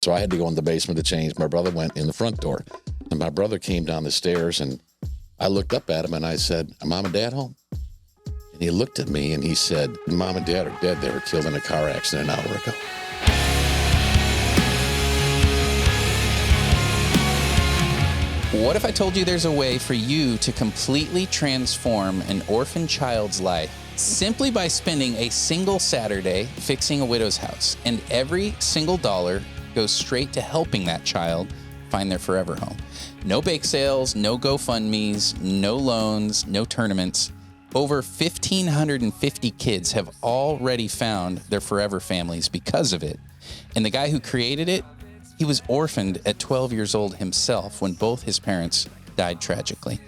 so I had to go in the basement to change. My brother went in the front door. And my brother came down the stairs, and I looked up at him, and I said, "Are Mom and Dad home?" And he looked at me, and he said, "Mom and Dad are dead. They were killed in a car accident an hour ago." What if I told you there's a way for you to completely transform an orphan child's life simply by spending a single Saturday fixing a widow's house, and every single dollar goes straight to helping that child find their forever home? No bake sales, no GoFundMes, no loans, no tournaments. Over 1,550 kids have already found their forever families because of it. And the guy who created it, he was orphaned at 12 years old himself when both his parents died tragically.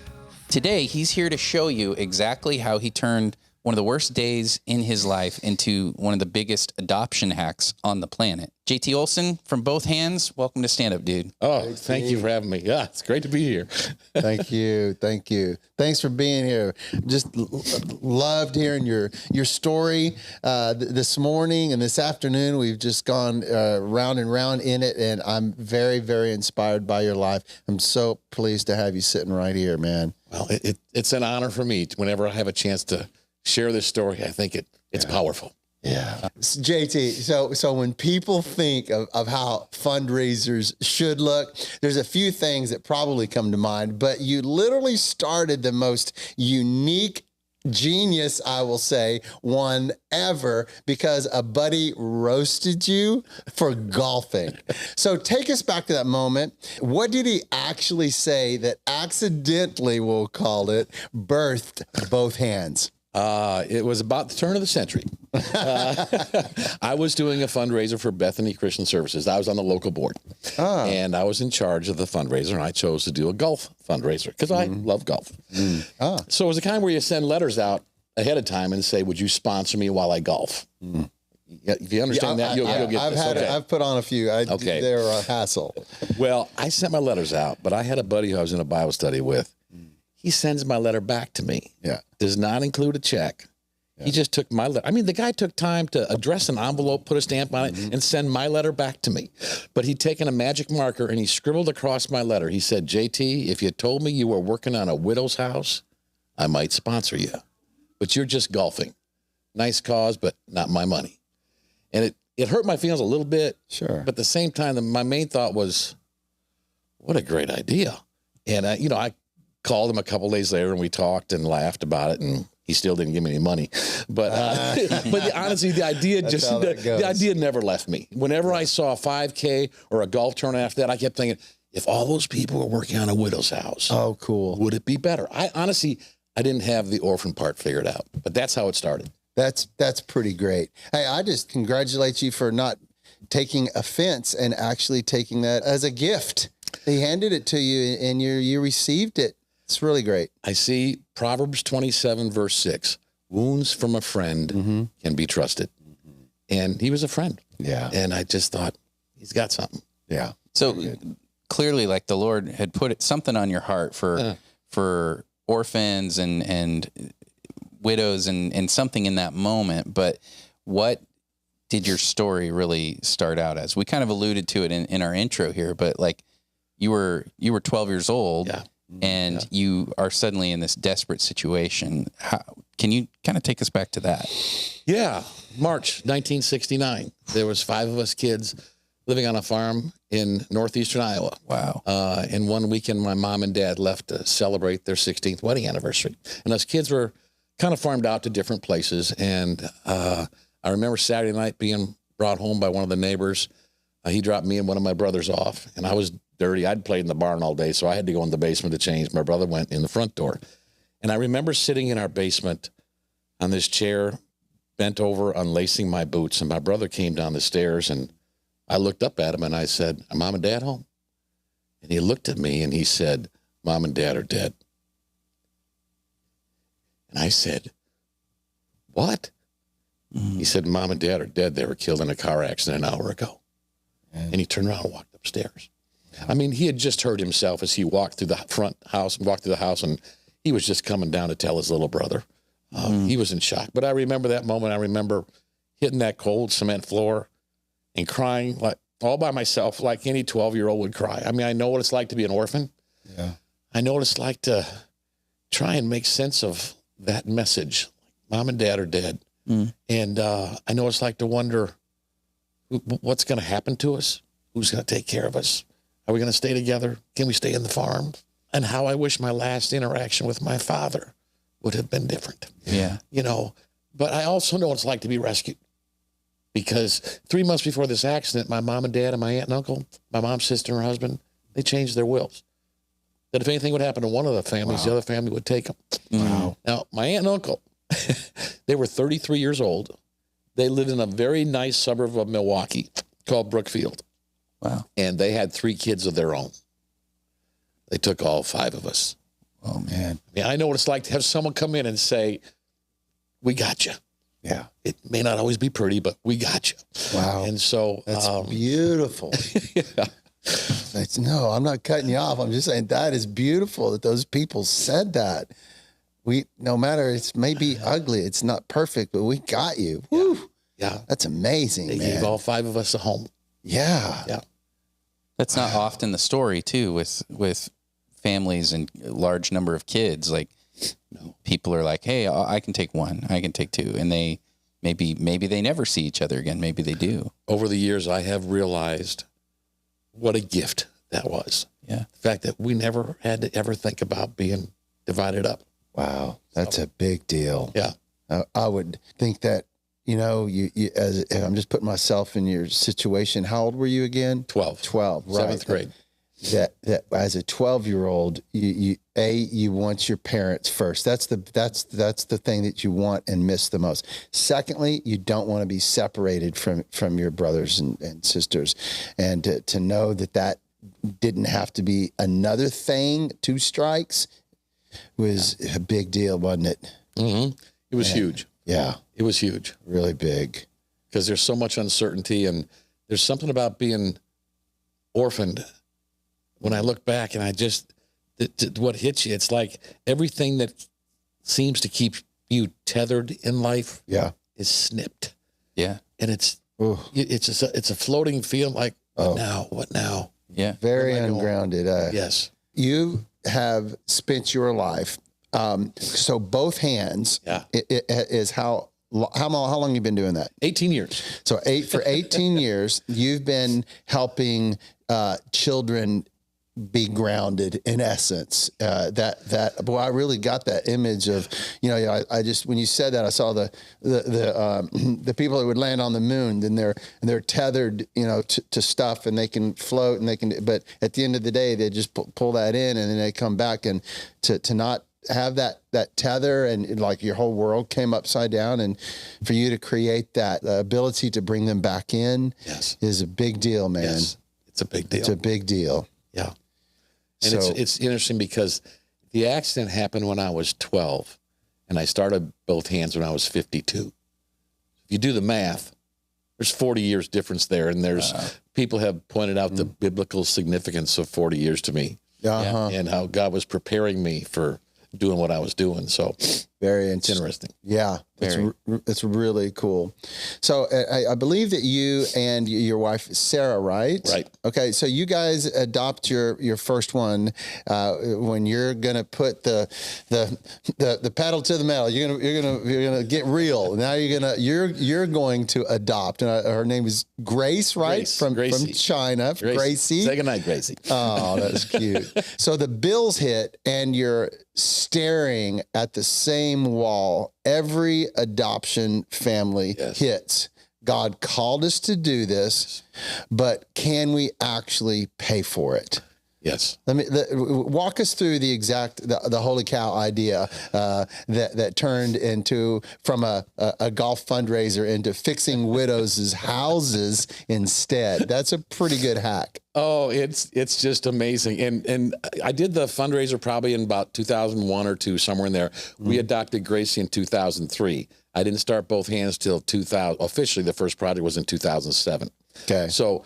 Today, he's here to show you exactly how he turned one of the worst days in his life into one of the biggest adoption hacks on the planet. JT Olson, from Both Hands, welcome to Stand Up, dude. Oh, thank you for having me. Yeah, it's great to be here. Thank you. Thank you. Thanks for being here. Just loved hearing your story this morning and this afternoon. We've just gone round and round in it, and I'm very, very inspired by your life. I'm so pleased to have you sitting right here, man. Well, it's an honor for me whenever I have a chance to share this story. I think it's powerful. Yeah. JT, so when people think of how fundraisers should look, there's a few things that probably come to mind, but you literally started the most unique genius, I will say, one ever, because a buddy roasted you for golfing. So take us back to that moment. What did he actually say that accidentally, we'll call it, birthed Both Hands? It was about the turn of the century. I was doing a fundraiser for Bethany Christian Services. I was on the local board, and I was in charge of the fundraiser, and I chose to do a golf fundraiser because I love golf. So it was a kind where you send letters out ahead of time and say, "Would you sponsor me while I golf?" If you understand that, you'll get this. I've put on a few. They're a hassle. Well, I sent my letters out, but I had a buddy who I was in a Bible study with. He sends my letter back to me. Yeah. Does not include a check. Yeah. He just took my letter. I mean, the guy took time to address an envelope, put a stamp on it, and send my letter back to me. But he'd taken a magic marker and he scribbled across my letter. He said, "JT, if you told me you were working on a widow's house, I might sponsor you. But you're just golfing. Nice cause, but not my money." And it hurt my feelings a little bit. Sure. But at the same time, my main thought was, what a great idea. And, I called him a couple days later, and we talked and laughed about it, and he still didn't give me any money. But honestly, the idea never left me. Whenever I saw a 5K or a golf tournament after that, I kept thinking, if all those people were working on a widow's house, oh, cool, would it be better? I didn't have the orphan part figured out, but that's how it started. That's pretty great. Hey, I just congratulate you for not taking offense and actually taking that as a gift. He handed it to you, and you received it. It's really great. I see Proverbs 27, verse 6. Wounds from a friend can be trusted. And he was a friend. Yeah. And I just thought, he's got something. Yeah. So clearly, like, the Lord had put something on your heart for orphans and widows and something in that moment. But what did your story really start out as? We kind of alluded to it in our intro here, but like you were 12 years old. Yeah. And you are suddenly in this desperate situation. Can you kind of take us back to that? Yeah. March 1969. There was 5 of us kids living on a farm in northeastern Iowa. Wow. And one weekend, my mom and dad left to celebrate their 16th wedding anniversary. And us kids were kind of farmed out to different places. And I remember Saturday night being brought home by one of the neighbors. He dropped me and one of my brothers off, and I was dirty. I'd played in the barn all day, so I had to go in the basement to change. My brother went in the front door. And I remember sitting in our basement on this chair, bent over, unlacing my boots, and my brother came down the stairs, and I looked up at him, and I said, "Are Mom and Dad home?" And he looked at me, and he said, "Mom and Dad are dead." And I said, "What?" He said, "Mom and Dad are dead. They were killed in a car accident an hour ago." And he turned around and walked upstairs. I mean, he had just heard himself as he walked through the front house and walked through the house, and he was just coming down to tell his little brother. He was in shock. But I remember that moment. I remember hitting that cold cement floor and crying like all by myself, like any 12-year-old would cry. I mean, I know what it's like to be an orphan. Yeah. I know what it's like to try and make sense of that message. Mom and dad are dead. And I know what it's like to wonder what's going to happen to us. Who's going to take care of us? Are we going to stay together? Can we stay in the farm? And how I wish my last interaction with my father would have been different. Yeah. You know, but I also know what it's like to be rescued. Because 3 months before this accident, my mom and dad and my aunt and uncle, my mom's sister and her husband, they changed their wills. That if anything would happen to one of the families, the other family would take them. Wow. Now, my aunt and uncle, they were 33 years old. They lived in a very nice suburb of Milwaukee called Brookfield. Wow. And they had 3 kids of their own. They took all 5 of us. Oh, man. I mean, I know what it's like to have someone come in and say, we got you. Yeah. It may not always be pretty, but we got you. Wow. And so That's beautiful. No, I'm not cutting you off. I'm just saying that is beautiful that those people said that. No matter, it's maybe ugly, it's not perfect, but we got you. Woo. Yeah. That's amazing, They man. gave all 5 of us a home. Yeah. Yeah. That's not often the story too with families and a large number of kids. Like people are like, hey, I can take 1, I can take 2. And they maybe they never see each other again. Maybe they do. Over the years, I have realized what a gift that was. Yeah. The fact that we never had to ever think about being divided up. Wow. That's a big deal. Yeah. I would think that, you know, as I'm just putting myself in your situation. How old were you again? 12. 12, right. 7th grade. That as a 12-year-old, you want your parents first. That's the thing that you want and miss the most. Secondly, you don't want to be separated from your brothers and sisters, and to know that didn't have to be another thing. 2 strikes was a big deal, wasn't it? Mm-hmm. It was huge. Yeah, it was huge. Really big. Because there's so much uncertainty, and there's something about being orphaned. When I look back and what hits you, it's like everything that seems to keep you tethered in life is snipped. Yeah. And it's a floating feeling like, what now? Yeah. Very ungrounded. Yes. You have spent your life, so both hands is how long you've been doing that? 18 years. So for 18 years, you've been helping children be grounded in essence. Boy, I really got that image of, I just, when you said that, I saw the people that would land on the moon, then they're tethered, to stuff, and they can float, and but at the end of the day, they just pull that in, and then they come back, and to not have that tether, and like your whole world came upside down, and for you to create that ability to bring them back in is a big deal, man. Yes. It's a big deal. It's a big deal. Yeah. And it's interesting because the accident happened when I was 12, and I started both hands when I was 52. If you do the math, there's 40 years difference there, and people have pointed out the biblical significance of 40 years to me, and how God was preparing me for doing what I was doing. So very interesting. Yeah, it's really cool. So I believe that you and your wife Sarah, right? Right. Okay, so you guys adopt your first one when you're gonna put the pedal to the metal. You're gonna get real. Now you're going to adopt. And her name is Grace, right? From China. Gracie. Say goodnight, Gracie. Oh, that's cute. So the bills hit, and you're staring at the same wall every adoption family hits. God called us to do this, but can we actually pay for it? Yes. Walk us through the holy cow idea that turned from a golf fundraiser into fixing widows' houses instead. That's a pretty good hack. Oh, it's just amazing. And I did the fundraiser probably in about 2001 or 2, somewhere in there. We adopted Gracie in 2003. I didn't start both hands till 2000. Officially, the first project was in 2007. Okay. So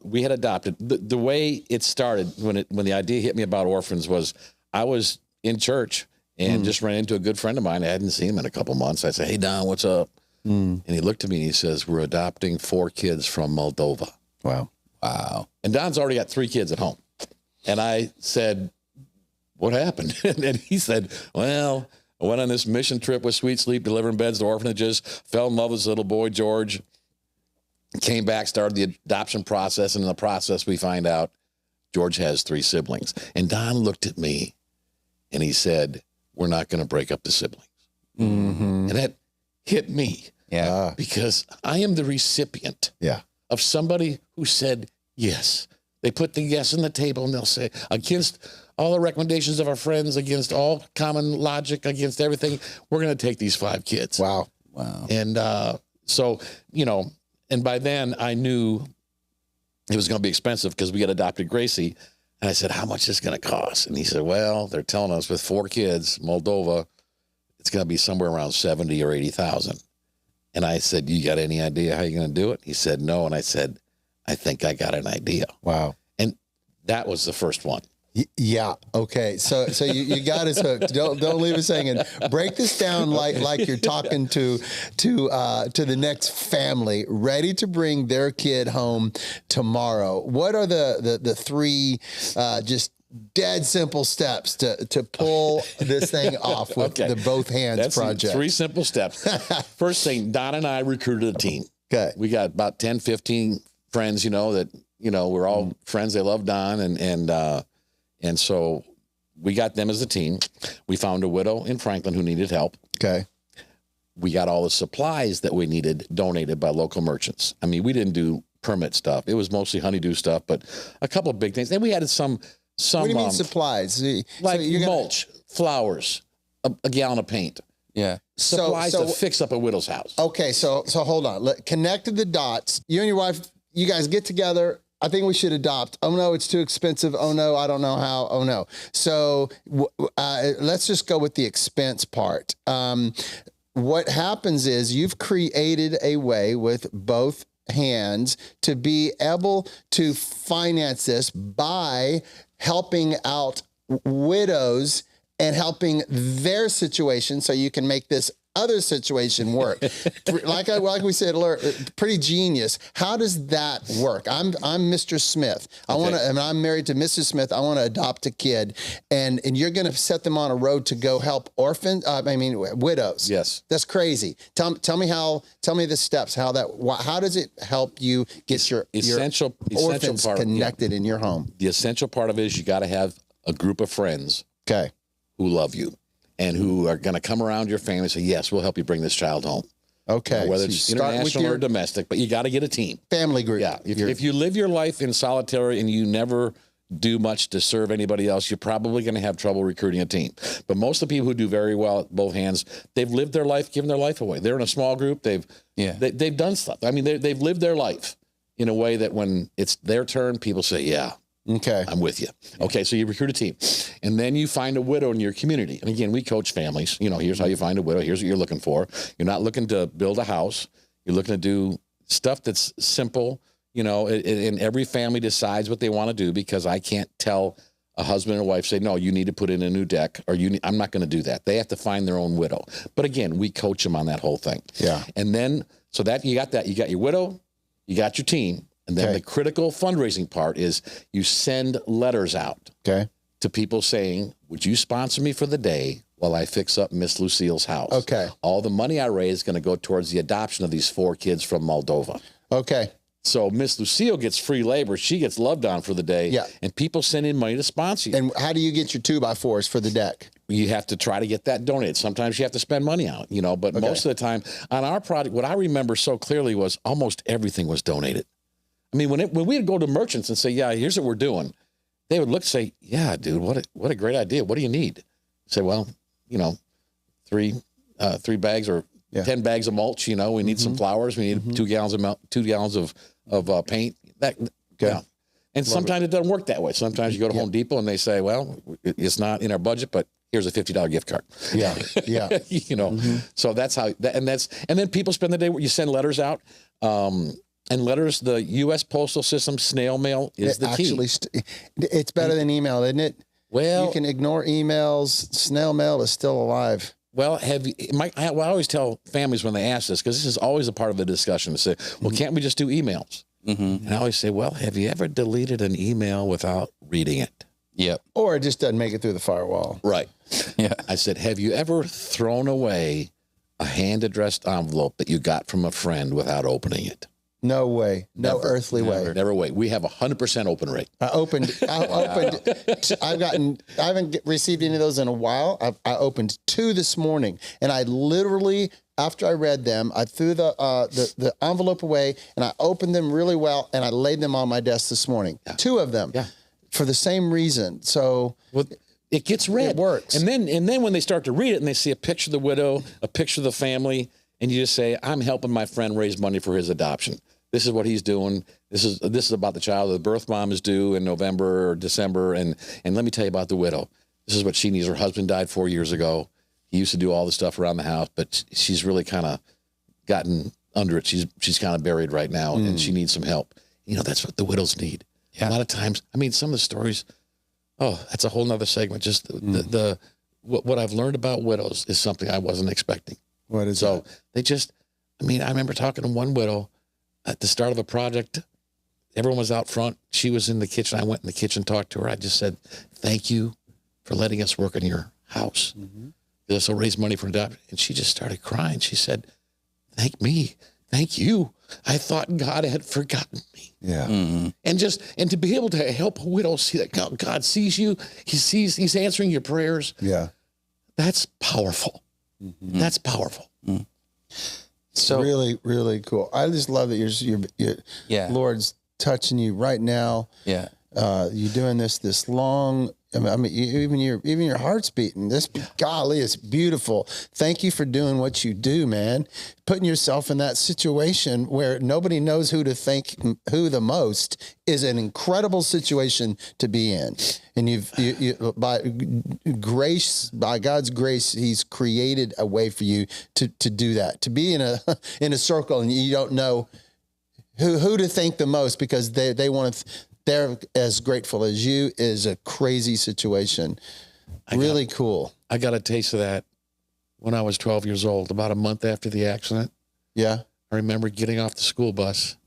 we had adopted. The way it started, when the idea hit me about orphans, was I was in church and just ran into a good friend of mine. I hadn't seen him in a couple months. I said, "Hey, Don, what's up?" And he looked at me and he says, "We're adopting 4 kids from Moldova." Wow. Wow. And Don's already got 3 kids at home. And I said, what happened? And he said, well, I went on this mission trip with Sweet Sleep, delivering beds to orphanages, fell in love with this little boy, George, came back, started the adoption process. And in the process, we find out George has 3 siblings. And Don looked at me and he said, we're not going to break up the siblings. And that hit me. Yeah. Because I am the recipient of somebody who said yes. They put the yes on the table and they'll say, against all the recommendations of our friends, against all common logic, against everything, we're going to take these 5 kids. Wow. And so, you know, and by then I knew it was going to be expensive because we had adopted Gracie. And I said, how much is this going to cost? And he said, well, they're telling us with 4 kids, Moldova, it's going to be somewhere around 70 or 80,000. And I said, you got any idea how you're going to do it? He said, no. And I said, I think I got an idea. Wow. And that was the first one. Yeah. Okay. So you got us hooked. Don't leave us hanging. Break this down like you're talking to the next family ready to bring their kid home tomorrow. What are the 3 just dead simple steps to pull this thing off with the both hands project? 3 simple steps. First thing, Don and I recruited a team. Okay. We got about 10, 15 friends, that, we're all friends. They love Don. And so we got them as a team. We found a widow in Franklin who needed help. Okay. We got all the supplies that we needed donated by local merchants. I mean, we didn't do permit stuff. It was mostly honeydew stuff, but a couple of big things. Then we added some what do you mean supplies? Like mulch, flowers, a gallon of paint. Yeah. Supplies to fix up a widow's house. Okay, so hold on. Connected the dots. You and your wife, you guys get together. I think we should adopt. Oh no, it's too expensive. Oh no, I don't know how. Oh no. So let's just go with the expense part. What happens is you've created a way with both hands to be able to finance this by helping out widows and helping their situation so you can make this other situation work. like we said, pretty genius. How does that work? I'm Mr. Smith. I'm married to Mrs. Smith. I want to adopt a kid, and you're going to set them on a road to go help widows. Yes, that's crazy. Tell me the steps. How does it help you get your orphans part connected in your home? The essential part of it is you got to have a group of friends. Okay. Who love you and who are going to come around your family and say, yes, we'll help you bring this child home. Okay. Whether it's international or domestic, but you got to get a team. Family group. Yeah. If you live your life in solitary and you never do much to serve anybody else, you're probably going to have trouble recruiting a team. But most of the people who do very well at both hands, they've lived their life, given their life away. They're in a small group. They've done stuff. I mean, they've lived their life in a way that when it's their turn, people say, yeah. Okay. I'm with you. Okay, so you recruit a team. And then you find a widow in your community. And again, we coach families. Here's how you find a widow. Here's what you're looking for. You're not looking to build a house. You're looking to do stuff that's simple. And every family decides what they want to do, because I can't tell a husband or wife, say, no, you need to put in a new deck, or I'm not going to do that. They have to find their own widow. But again, we coach them on that whole thing. Yeah. And then, so that you got your widow, you got your team. And then the critical fundraising part is you send letters out to people saying, would you sponsor me for the day while I fix up Miss Lucille's house? Okay. All the money I raise is going to go towards the adoption of these 4 kids from Moldova. Okay. So Miss Lucille gets free labor. She gets loved on for the day. Yeah. And people send in money to sponsor you. And how do you get your 2x4s for the deck? You have to try to get that donated. Sometimes you have to spend money on it, but most of the time on our project, what I remember so clearly was almost everything was donated. I mean, when we'd go to merchants and say, yeah, here's what we're doing, they would look and say, yeah, dude, what a great idea. What do you need? Say, well, 3 bags or 10 bags of mulch, we need some flowers. We need 2 gallons of 2 gallons of paint. And sometimes it doesn't work that way. Sometimes you go to Home Depot and they say, well, it's not in our budget, but here's a $50 gift card. Yeah. Yeah. So that's how and then people spend the day where you send letters out. And letters, the U.S. postal system, snail mail is the key. Actually, it's better than email, isn't it? Well, you can ignore emails. Snail mail is still alive. Well, I always tell families when they ask this, because this is always a part of the discussion, to say, well, can't we just do emails? And I always say, well, have you ever deleted an email without reading it? Yep. Or it just doesn't make it through the firewall. Right. Yeah. I said, have you ever thrown away a hand-addressed envelope that you got from a friend without opening it? No way. No Never. earthly way. Never way. We have 100% open rate. I haven't received any of those in a while. I opened 2 this morning, and I literally, after I read them, I threw the envelope away and I opened them really well, and I laid them on my desk this morning. 2 of them. Yeah. For the same reason. So Well, it gets read. It works. And then when they start to read it and they see a picture of the widow, a picture of the family, and you just say, I'm helping my friend raise money for his adoption. This is what he's doing. This is about the child. The birth mom is due in November or December. And let me tell you about the widow. This is what she needs. Her husband died 4 years ago. He used to do all the stuff around the house, but she's really kind of gotten under it. She's kind of buried right now, and she needs some help. You know, that's what the widows need. Yeah. A lot of times, I mean, some of the stories, that's a whole nother segment. Just what I've learned about widows is something I wasn't expecting. what is So that? they just, I mean, I remember talking to one widow at the start of a project. Everyone was out front. She was in the kitchen. I went in the kitchen, talked to her. I just said, thank you for letting us work in your house. This will raise money for adoption. And she just started crying. She said, thank me. Thank you. I thought God had forgotten me. Yeah. And to be able to help a widow see that God sees you, he's answering your prayers. Yeah. That's powerful. That's powerful. So Really, really cool. I just love that your Yeah. Lord's touching you right now. yeah. You're doing this long. I mean, even your heart's beating. This, golly, it's beautiful. Thank you for doing what you do, man. Putting yourself in that situation where nobody knows who to thank who the most is an incredible situation to be in. And you by God's grace, He's created a way for you to do that. To be in a circle and you don't know who to thank the most because they want to. They're as grateful as you is a crazy situation. Really cool. I got a taste of that when I was 12 years old, about a month after the accident. Yeah. I remember getting off the school bus,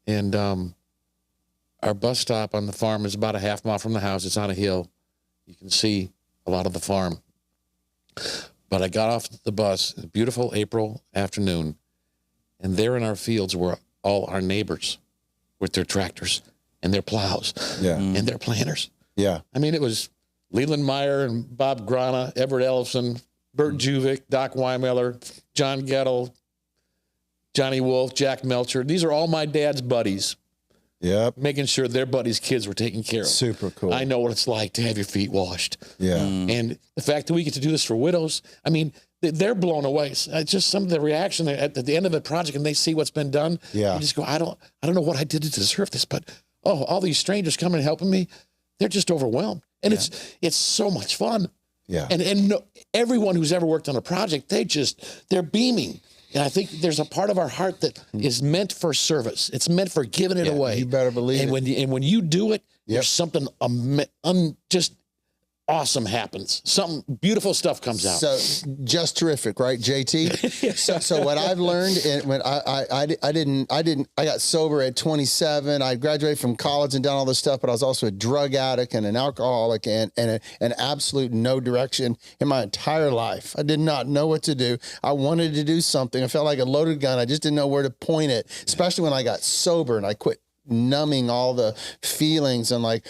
and our bus stop on the farm is about a half mile from the house. It's on a hill. You can see a lot of the farm. But I got off the bus, a beautiful April afternoon, and there in our fields were all our neighbors with their tractors and their plows and their planters. Yeah. I mean, it was Leland Meyer and Bob Grana, Everett Ellison, Bert Juvick, Doc Weimeller, John Gettle, Johnny Wolf, Jack Melcher. These are all my dad's buddies, Yep. making sure their buddies' kids were taken care of. Super cool. I know what it's like to have your feet washed. Yeah. And the fact that we get to do this for widows, I mean, they're blown away. It's just some of the reaction at the end of the project, and they see what's been done. Yeah. You just go, I don't know what I did to deserve this, but all these strangers coming and helping me, they're just overwhelmed. And it's so much fun. Yeah. And everyone who's ever worked on a project, they're beaming. And I think there's a part of our heart that is meant for service. It's meant for giving it away. You better believe it. When you do it, there's something just awesome happens. Something beautiful stuff comes out. So just terrific, right, JT? So what I've learned, when I got sober at 27. I graduated from college and done all this stuff, but I was also a drug addict and an alcoholic and an absolute no direction in my entire life. I did not know what to do. I wanted to do something. I felt like a loaded gun. I just didn't know where to point it, especially when I got sober and I quit numbing all the feelings and I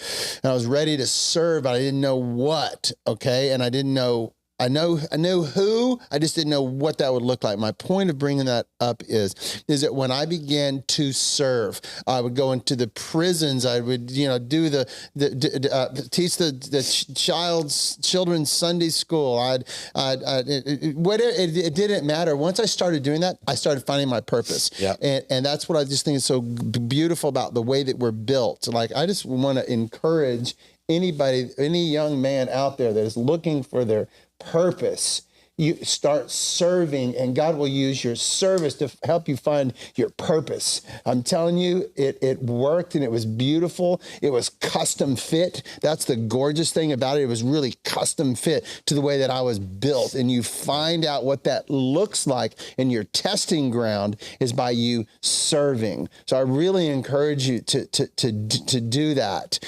was ready to serve, but I didn't know what. Okay. And I knew who, I just didn't know what that would look like. My point of bringing that up is that when I began to serve, I would go into the prisons. I would, do teach the children's Sunday school. It didn't matter. Once I started doing that, I started finding my purpose. Yeah. And that's what I just think is so beautiful about the way that we're built. Like, I just want to encourage any young man out there that is looking for their purpose. you start serving, and God will use your service to help you find your purpose. I'm telling you, it worked, and it was beautiful. It was custom fit. That's the gorgeous thing about it. It was really custom fit to the way that I was built. And you find out what that looks like, and your testing ground is by you serving. So I really encourage you to do that.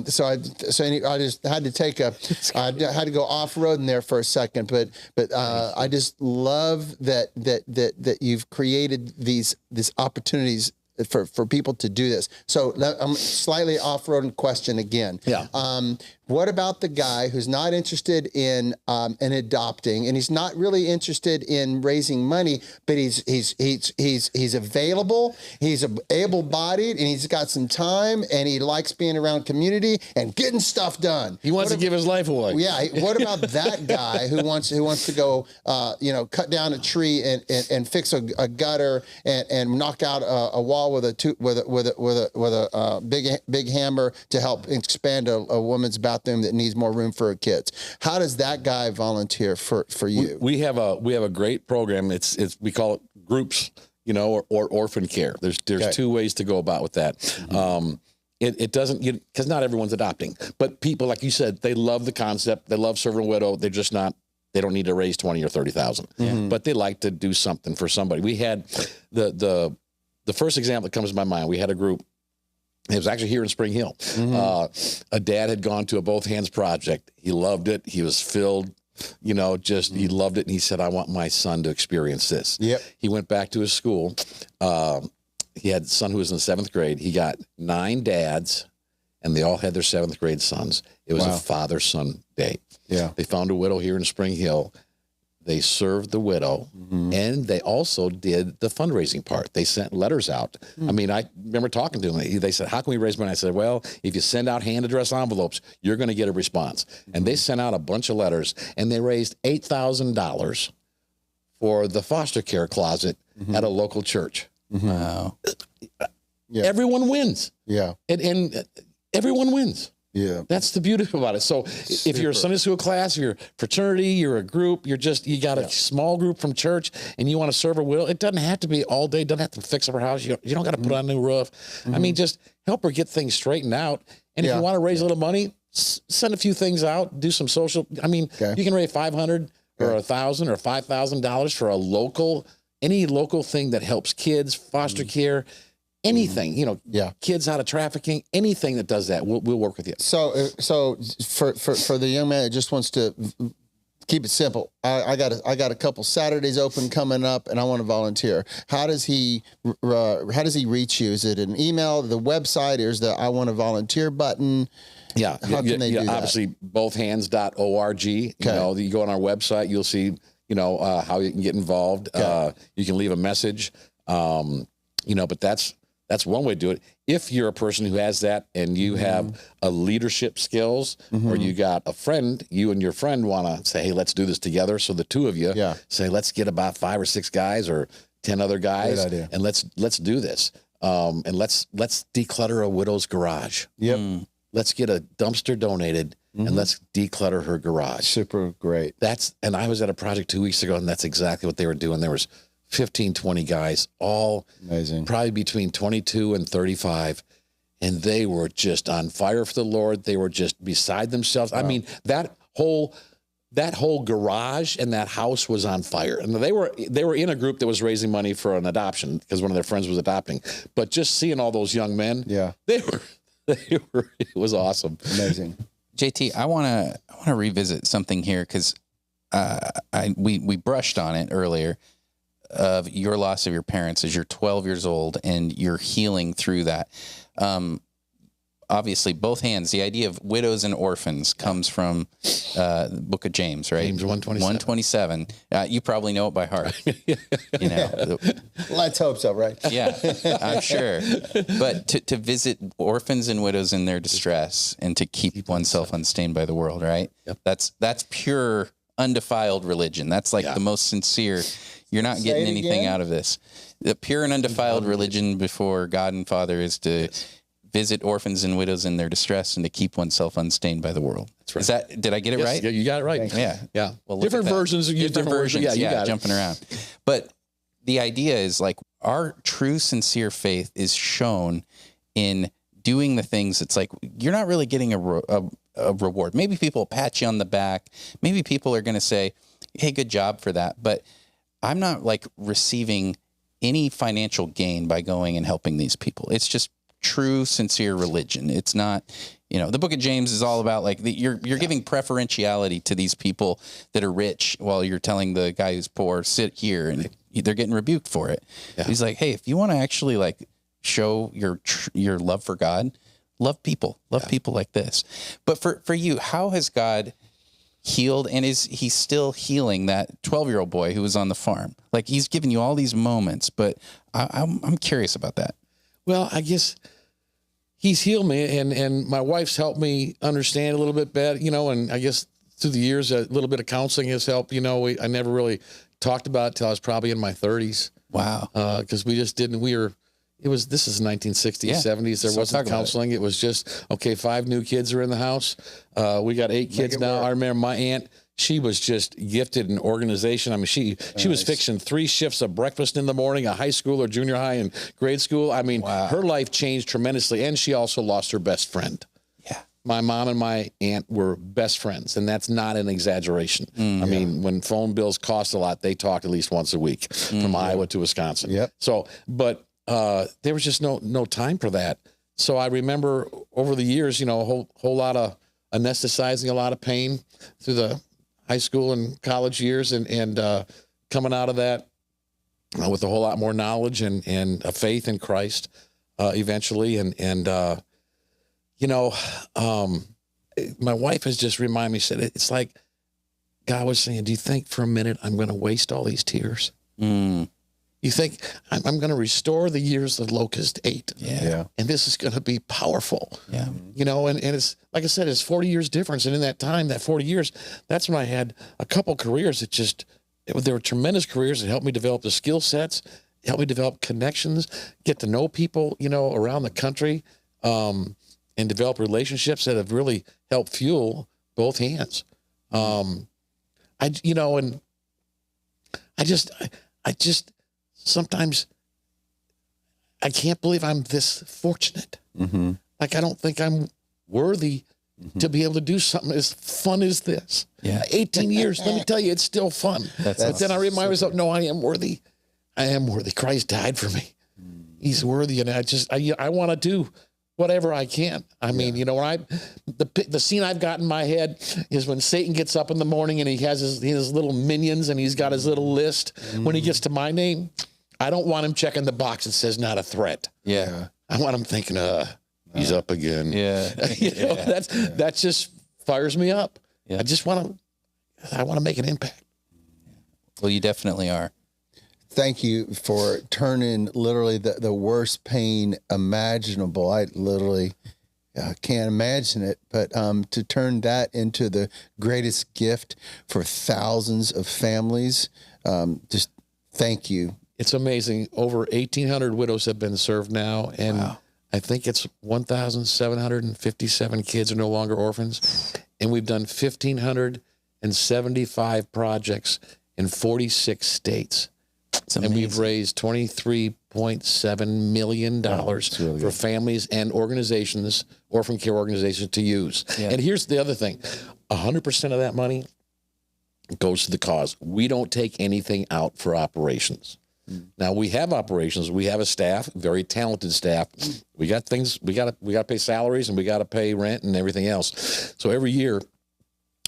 So I just had to I had to go off-roading there for a second, but I just love that you've created these opportunities for people to do this. So I'm slightly off-roading question again. Yeah. What about the guy who's not interested in adopting, and he's not really interested in raising money, but he's available, he's able-bodied, and he's got some time, and he likes being around community and getting stuff done. He wants to give his life away. Yeah. What about that guy who wants to go, cut down a tree and fix a gutter and knock out a wall with a big hammer to help expand a woman's bathroom that needs more room for her kids? How does that guy volunteer for you? We have a great program. We call it groups, or orphan care. There's two ways to go about with that. Mm-hmm. It doesn't, because not everyone's adopting, but people, like you said, they love the concept. They love serving a widow. They're just not. They don't need to raise 20 or 30,000, but they like to do something for somebody. We had the first example that comes to my mind. We had a group. It was actually here in Spring Hill. Mm-hmm. A dad had gone to a Both Hands project. He loved it. He was filled, he loved it. And he said, I want my son to experience this. Yep. He went back to his school. He had a son who was in the 7th grade. He got 9 dads, and they all had their 7th grade sons. It was a father-son day. Yeah. They found a widow here in Spring Hill. They served the widow, and they also did the fundraising part. They sent letters out. I mean, I remember talking to them. They said, how can we raise money? I said, well, if you send out hand-addressed envelopes, you're going to get a response. And they sent out a bunch of letters, and they raised $8,000 for the foster care closet at a local church. Wow. Yeah. Everyone wins. Yeah. And everyone wins. Yeah. That's the beauty about it. So if you're a Sunday school class, you're a fraternity, you're a group, you got a small group from church, and you want to serve a widow, it doesn't have to be all day. It doesn't have to fix up her house. You don't got to put on a new roof. I mean, just help her get things straightened out. And if you want to raise a little money, send a few things out, do some social. I mean, you can raise $500 or $1,000 or $5,000 for any local thing that helps kids, foster care, anything, kids out of trafficking, anything that does that, we'll work with you. So for the young man that just wants to keep it simple, I got a couple Saturdays open coming up, and I want to volunteer. How does he reach you? Is it an email, the website, or is the I want to volunteer button? Yeah. How can they do that? Obviously, bothhands.org. You go on our website, you'll see, how you can get involved. You can leave a message, but that's one way to do it. If you're a person who has that and you have a leadership skills, or you got a friend, you and your friend want to say, hey, let's do this together. So the two of you say, let's get about 5 or 6 guys or 10 other guys, and let's do this. And let's declutter a widow's garage. Yep. Let's get a dumpster donated and let's declutter her garage. Super great. And I was at a project 2 weeks ago, and that's exactly what they were doing. There was 15, 20 guys, all amazing, probably between 22 and 35. And they were just on fire for the Lord. They were just beside themselves. Wow. I mean, that whole garage and that house was on fire. And they were in a group that was raising money for an adoption because one of their friends was adopting. But just seeing all those young men, they were, it was awesome. Amazing. JT, I want to revisit something here because we brushed on it earlier. Of your loss of your parents as you're 12 years old and you're healing through that. Obviously, both hands, the idea of widows and orphans comes from the book of James, right? James 1:27. You probably know it by heart. Let's hope so, right? Yeah, I'm sure. But to visit orphans and widows in their distress and to keep oneself unstained by the world, right? Yep. That's pure, undefiled religion. That's like the most sincere. You're not getting anything out of this. The pure and undefiled religion before God and Father is to visit orphans and widows in their distress and to keep oneself unstained by the world. That's right. Did I get it right? Yeah, you got it right. Yeah. Yeah. Well, different versions. Different versions. Yeah, you got jumping around. But the idea is like our true, sincere faith is shown in doing the things. It's like you're not really getting a reward. Maybe people will pat you on the back. Maybe people are going to say, hey, good job for that. But I'm not like receiving any financial gain by going and helping these people. It's just true, sincere religion. It's not, the book of James is all about like you're giving preferentiality to these people that are rich while you're telling the guy who's poor, sit here, and they're getting rebuked for it. Yeah. He's like, hey, if you want to actually like show your love for God, love people like this. But for you, how has God healed, and is he still healing that 12-year-old boy who was on the farm? Like he's given you all these moments, but I'm curious about that. Well, I guess he's healed me, and my wife's helped me understand a little bit better, and I guess through the years, a little bit of counseling has helped. I never really talked about it till I was probably in my 30s. Wow. Because we just didn't, this is 1960s, 70s. There wasn't counseling. It was just, okay, 5 new kids are in the house. We got 8 kids now. I remember my aunt, she was just gifted in organization. I mean, she was fixing 3 shifts of breakfast in the morning, a high school or junior high and grade school. I mean, her life changed tremendously, and she also lost her best friend. Yeah. My mom and my aunt were best friends, and that's not an exaggeration. I mean, when phone bills cost a lot, they talked at least once a week from Iowa to Wisconsin. Yep. So, but there was just no time for that. So I remember over the years, a whole lot of anesthetizing, a lot of pain through the high school and college years, and coming out of that with a whole lot more knowledge and a faith in Christ eventually. My wife has just reminded me, said, it's like God was saying, do you think for a minute I'm going to waste all these tears? You think I'm going to restore the years the locust ate? Yeah. And this is going to be powerful. Yeah. And it's, like I said, it's 40 years difference. And in that time, that 40 years, that's when I had a couple careers that they were tremendous careers that helped me develop the skill sets, helped me develop connections, get to know people, around the country, and develop relationships that have really helped fuel both hands. I just sometimes I can't believe I'm this fortunate. Mm-hmm. Like, I don't think I'm worthy to be able to do something as fun as this. Yeah. 18 years, let me tell you, it's still fun. But then I remind myself, no, I am worthy. I am worthy. Christ died for me. He's worthy. And I want to do whatever I can. I mean, when the scene I've got in my head is when Satan gets up in the morning and he has his little minions and he's got his little list. When he gets to my name, I don't want him checking the box that says not a threat. Yeah. I want him thinking, he's up again. Yeah. That just fires me up. Yeah. I want to make an impact. Well, you definitely are. Thank you for turning literally the worst pain imaginable. I literally can't imagine it, but to turn that into the greatest gift for thousands of families, just thank you. It's amazing. Over 1,800 widows have been served now, and I think it's 1,757 kids are no longer orphans, and we've done 1,575 projects in 46 states. And we've raised $23.7 million for families and organizations, orphan care organizations, to use. Yeah. And here's the other thing. 100% of that money goes to the cause. We don't take anything out for operations. Now, we have operations. We have a staff, very talented staff. We got things. We got to pay salaries, and we got to pay rent and everything else. So every year,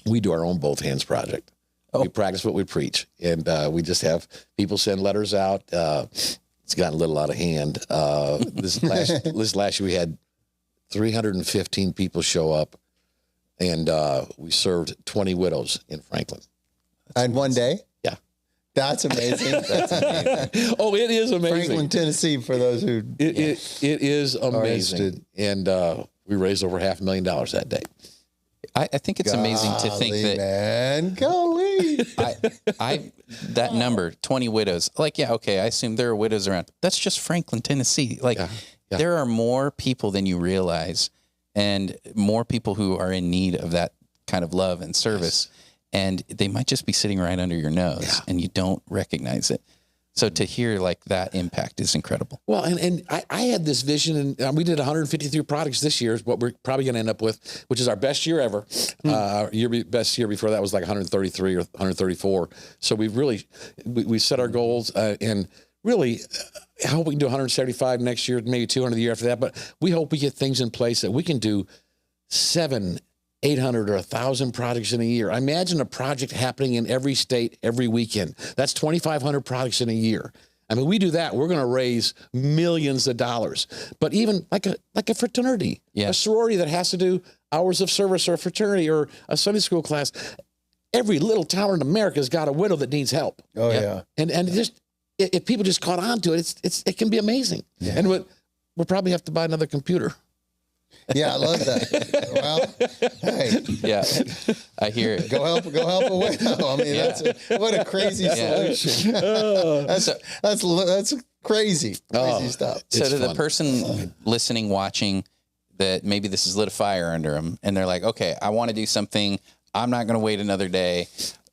we do our own both hands project. We practice what we preach, and we just have people send letters out. It's gotten a little out of hand. This last year, we had 315 people show up, and we served 20 widows in Franklin. And one day? Yeah. That's amazing. That's amazing. Oh, it is amazing. Franklin, Tennessee, for those who... It is amazing. And we raised over $500,000 that day. I think it's amazing to think that, man, golly, that number, 20 widows, like, I assume there are widows around. That's just Franklin, Tennessee. Like, There are more people than you realize, and more people who are in need of that kind of love and service. And they might just be sitting right under your nose and you don't recognize it. So to hear like that impact is incredible. Well, and I had this vision, and we did 153 products this year is what we're probably going to end up with, which is our best year ever. Best year before that was like 133 or 134. So we've really, we set our goals and really, I hope we can do 175 next year, maybe 200 the year after that. But we hope we get things in place that we can do 700, 800 or 1,000 projects in a year. I imagine a project happening in every state every weekend. That's 2,500 projects in a year. I mean, we do that, we're going to raise millions of dollars. But even like a fraternity, a sorority that has to do hours of service, or a fraternity or a Sunday school class. Every little town in America has got a widow that needs help. Oh yeah. And just if people just caught on to it, it can be amazing. Yeah. And we'll probably have to buy another computer. Yeah, I love that. Well, hey, yeah, I hear it. Go help a widow. I mean, what a crazy solution. That's crazy stuff. So It's to fun. the person listening, watching, that maybe this has lit a fire under them, and they're like, okay, I want to do something. I'm not going to wait another day.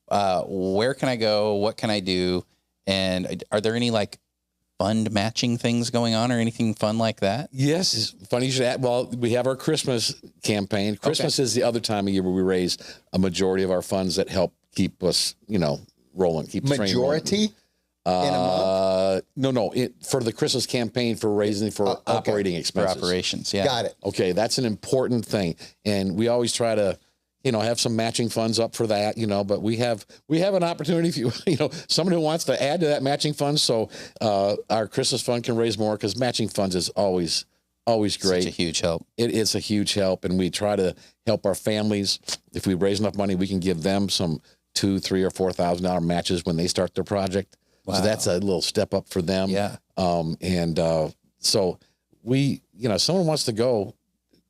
Where can I go? What can I do? And are there any like fund matching things going on or anything fun like that? Yes, it's funny you should add. Well, we have our Christmas campaign. Christmas is the other time of year where we raise a majority of our funds that help keep us, rolling. Keep the train rolling. Majority in a month? No. For the Christmas campaign for raising for operating For expenses. operations, yeah. Got it. Okay, that's an important thing, and we always try to, have some matching funds up for that, but we have an opportunity if someone who wants to add to that matching fund. So our Christmas fund can raise more, because matching funds is always great. Such a huge help. It is a huge help, and we try to help our families. If we raise enough money, we can give them some $2,000, $3,000 or $4,000 matches when they start their project. Wow. So that's a little step up for them. Yeah. So we, someone wants to go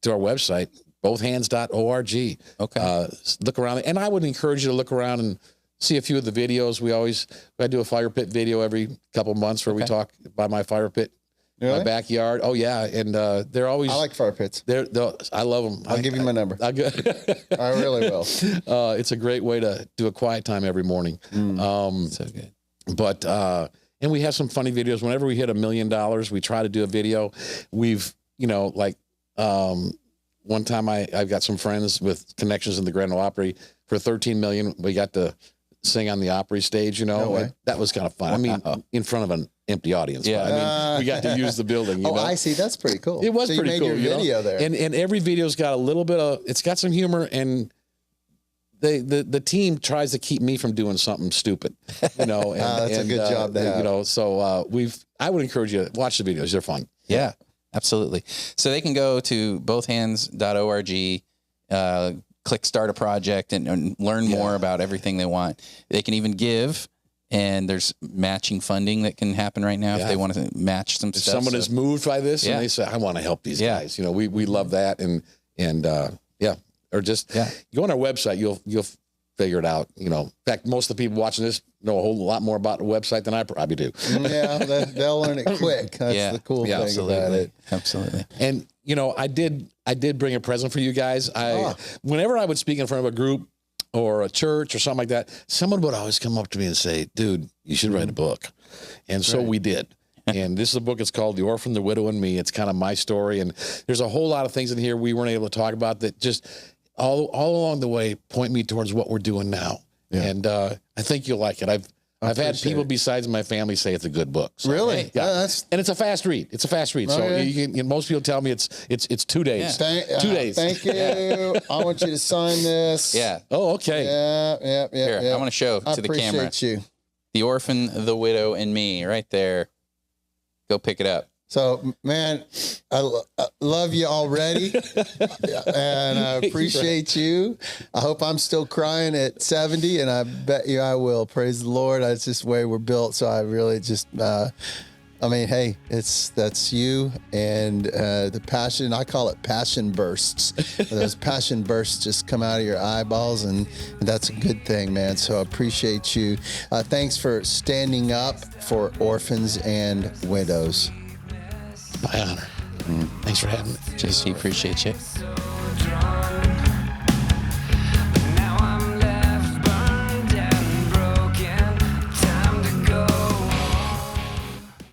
to our website, bothhands.org. Okay. Look around. And I would encourage you to look around and see a few of the videos. I do a fire pit video every couple of months where we talk about my fire pit, my backyard. Oh yeah. And they're always, I like fire pits. I love them. I'll give you my number. I really will. It's a great way to do a quiet time every morning. So good. But, and we have some funny videos. Whenever we hit $1 million, we try to do a video. We've, one time I've got some friends with connections in the Grand Ole Opry. For $13 million, we got to sing on the Opry stage, No way. that was kind of fun. I mean, in front of an empty audience. Yeah. But, I mean, we got to use the building. I see. That's pretty cool. It was so pretty you cool. made your video there. And every video's got a little bit of, it's got some humor, and the team tries to keep me from doing something stupid, And, that's a good job to have. So I would encourage you to watch the videos. They're fun. Yeah, absolutely. So they can go to bothhands.org, click start a project and learn more about everything they want. They can even give, and there's matching funding that can happen right now if they want to match some If stuff. someone is moved by this and they say, I want to help these guys, we love that. Or just go on our website, you'll figure it out. In fact, most of the people watching this know a whole lot more about the website than I probably do. Yeah, they'll learn it quick. That's the cool thing about it. Absolutely. And I did bring a present for you guys. Whenever I would speak in front of a group or a church or something like that, someone would always come up to me and say, dude, you should write a book. And so we did. And this is a book. It's called The Orphan, the Widow, and Me. It's kind of my story. And there's a whole lot of things in here we weren't able to talk about that just all along the way point me towards what we're doing now. Yeah. And I think you'll like it. I've had people besides my family say it's a good book. So, really? Yeah. And it's a fast read. So most people tell me it's 2 days. 2 days. Thank you. I want you to sign this. Yeah. Oh, okay. Yeah. Here, I want to show to the camera. I appreciate you. The Orphan, the Widow, and Me, right there. Go pick it up. So, man, I love you already, and I appreciate you. I hope I'm still crying at 70, and I bet you I will. Praise the Lord. That's just the way we're built. So I really just, hey, that's you and the passion. I call it passion bursts. Those passion bursts just come out of your eyeballs, and that's a good thing, man. So I appreciate you. Thanks for standing up for orphans and widows. My honor. Thanks for having me. JC, appreciate you.